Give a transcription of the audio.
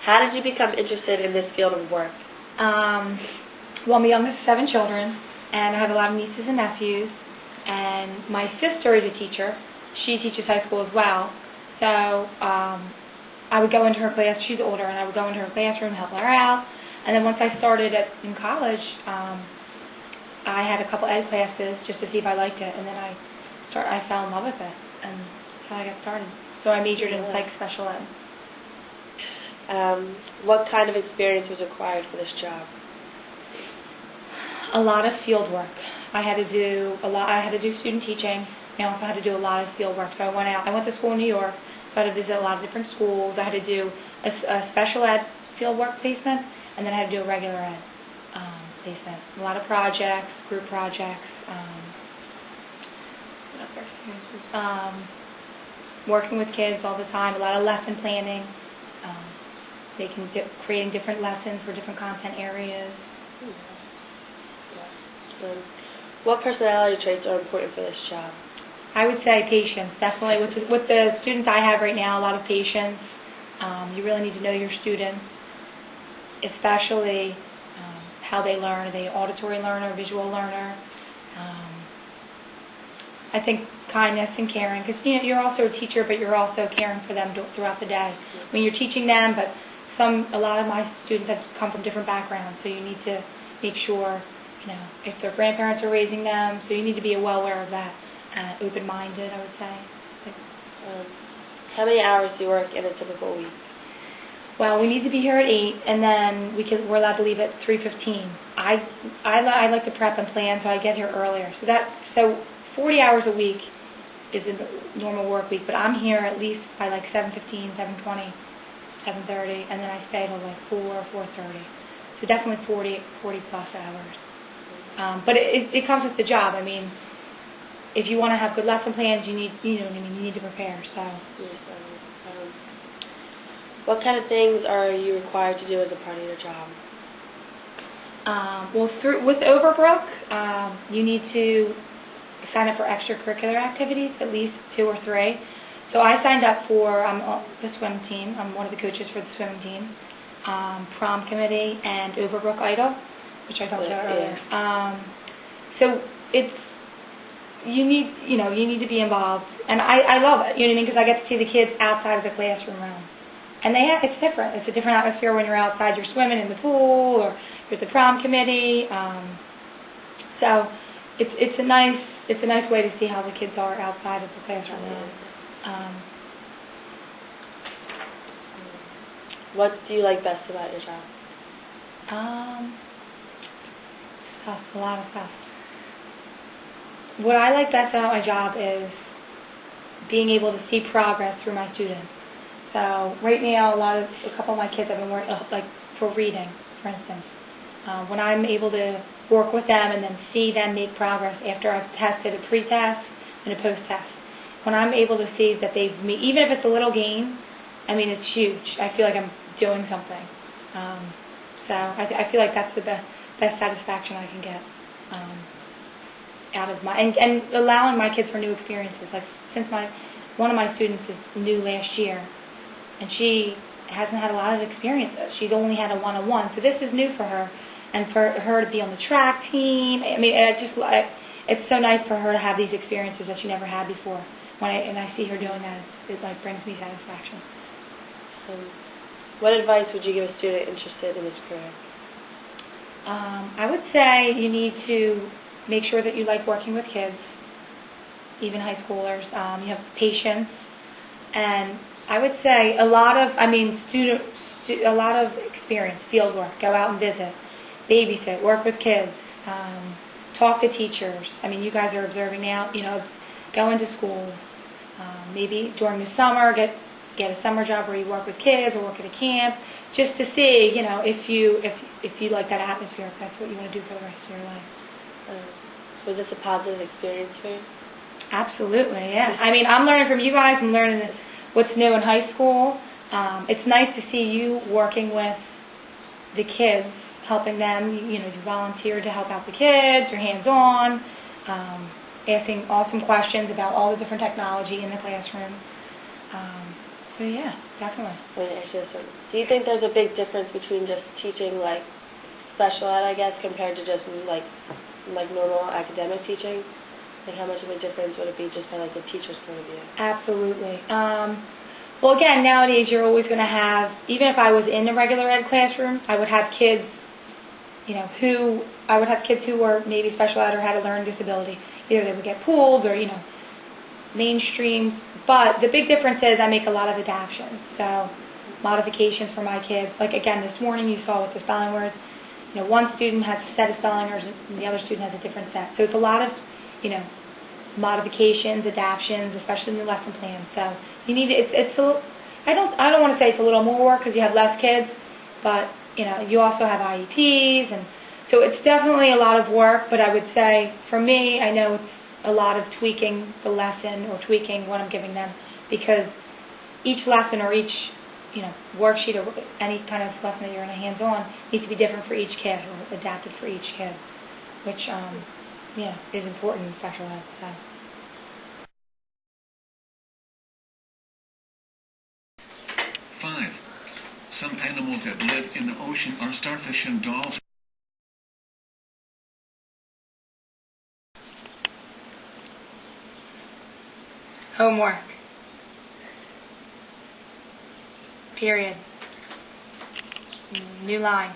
How did you become interested in this field of work? Well, I'm the youngest of 7 children, and I have a lot of nieces and nephews, and my sister is a teacher. She teaches high school as well, so I would go into her class. She's older, and I would go into her classroom, help her out, and then once I started in college, I had a couple ed classes just to see if I liked it, and then I fell in love with it, and that's how I got started. So I majored in psych special ed. What kind of experience was required for this job? A lot of field work. I had to do student teaching. I also had to do a lot of field work. So I went to school in New York, so I had to visit a lot of different schools. I had to do a special ed field work placement, and then I had to do a regular ed placement. A lot of projects, group projects, what other experiences? Working with kids all the time, a lot of lesson planning, creating different lessons for different content areas. What personality traits are important for this job? I would say patience, definitely. With the students I have right now, a lot of patience. You really need to know your students, especially how they learn. Are they an auditory learner, visual learner? I think kindness and caring, because you're also a teacher, but you're also caring for them throughout the day. I mean, you're teaching them, but a lot of my students have come from different backgrounds, so you need to make sure, if their grandparents are raising them, so you need to be well aware of that. Open-minded, I would say. How many hours do you work in a typical week? Well, we need to be here at 8, and then we're allowed to leave at 3:15. I like to prep and plan, so I get here earlier. So 40 hours a week is a normal work week, but I'm here at least by like 7:15, 7:20, 7:30, and then I stay till like 4, 4:30. So definitely 40 plus hours. But it comes with the job. I mean, if you want to have good lesson plans, you need to prepare. So. What kind of things are you required to do as a part of your job? Well, with Overbrook, you need to sign up for extracurricular activities, at least 2 or 3. So I signed up for the swim team. I'm one of the coaches for the swim team, prom committee, and Overbrook Idol, which I talked about earlier. So you need to be involved, and I love it. You know what I mean? Because I get to see the kids outside of the classroom room. And it's different. It's a different atmosphere when you're outside. You're swimming in the pool, or you're at the prom committee. So it's a nice way to see how the kids are outside of the classroom. What do you like best about your job? A lot of stuff. What I like best about my job is being able to see progress through my students. So right now, a couple of my kids have been working for reading, for instance. When I'm able to work with them and then see them make progress after I've tested a pre-test and a post-test, when I'm able to see that even if it's a little gain, I mean, it's huge. I feel like I'm doing something. So I feel like that's the best satisfaction I can get out of and allowing my kids for new experiences. Like since one of my students is new last year, and she hasn't had a lot of experiences. She's only had a one-on-one, so this is new for her. And for her to be on the track team, I mean, it's so nice for her to have these experiences that she never had before. And I see her doing that, it brings me satisfaction. What advice would you give a student interested in this career? I would say you need to make sure that you like working with kids, even high schoolers. You have patience, and I would say a lot of experience, field work, go out and visit, babysit, work with kids, talk to teachers. I mean, you guys are observing now, go into schools, maybe during the summer, get a summer job where you work with kids or work at a camp, just to see, if you like that atmosphere, if that's what you want to do for the rest of your life. Was this a positive experience for you? Absolutely, yeah. I mean, I'm learning from you guys. I'm learning what's new in high school. It's nice to see you working with the kids, helping them. You volunteer to help out the kids. You're hands-on, asking awesome questions about all the different technology in the classroom. So yeah, definitely. I mean, it's just, do you think there's a big difference between just teaching like special ed, I guess, compared to just like normal academic teaching? Like how much of a difference would it be just by like the teacher's point of view? Absolutely. Well, again, nowadays you're always going to have, even if I was in a regular ed classroom, I would have kids, who were maybe special ed or had a learning disability. Either they would get pooled or, mainstream. But the big difference is I make a lot of adaptations, so modifications for my kids. Like again, this morning you saw with the spelling words, one student has a set of spelling words and the other student has a different set. So it's a lot of, modifications, adaptations, especially in the lesson plan. So you need I don't want to say it's a little more work because you have less kids, but you also have IEPs, and so it's definitely a lot of work. But I would say for me, I know it's a lot of tweaking the lesson or tweaking what I'm giving them, because each lesson or each worksheet or any kind of lesson that you're in a hands-on needs to be different for each kid or adapted for each kid, which is important in special ed. So. 5. Some animals that live in the ocean are starfish and dolphins. Homework. Period. New line.